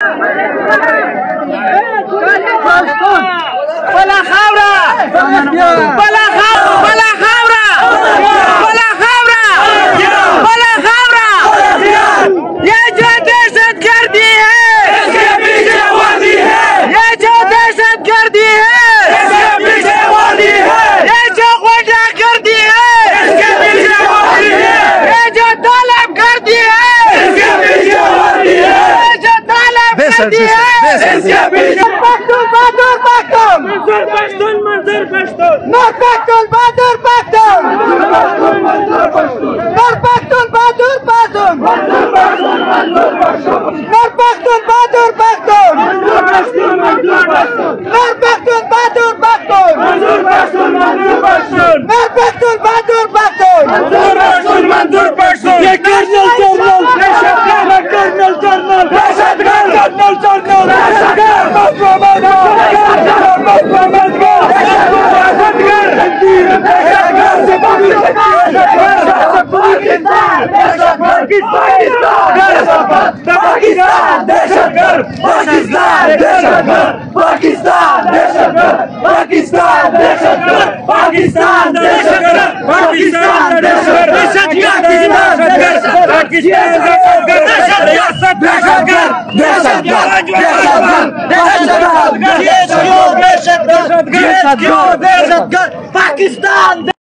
بلا خاورا بلا خاورا بلا خاورا بلا خاورا ये जो दहशतगर्दी है इसके पीछे वर्दी है। ये जो दहशतगर्दी है इसके पीछे वर्दी है। ये जो गुंडागर्दी है इसके पीछे वर्दी है। ये जो तालब गर्दी है इसके पीछे वर्दी है। ये जो तालब गर्दी है इसके पीछे पख्तून बहादुर पख्तून मंजूर पख्तून मंजूर पख्तून नूर पख्तून बहादुर पख्तून मंजूर पख्तून नूर पख्तून बहादुर पख्तून मंजूर पख्तून मंजूर पख्तून नूर पख्तून बहादुर पख्तून मंजूर पख्तून मंजूर पख्तून नूर पख्तून बहादुर पख्तून मंजूर पख्तून मंजूर पख्तून नूर पख्तून बहादुर पख्तून मंजूर पख्तून मंजूर पख्तून ये कर्नल दहशतगर्द कर्नल दहशतगर्द कर्नल पाकिस्तान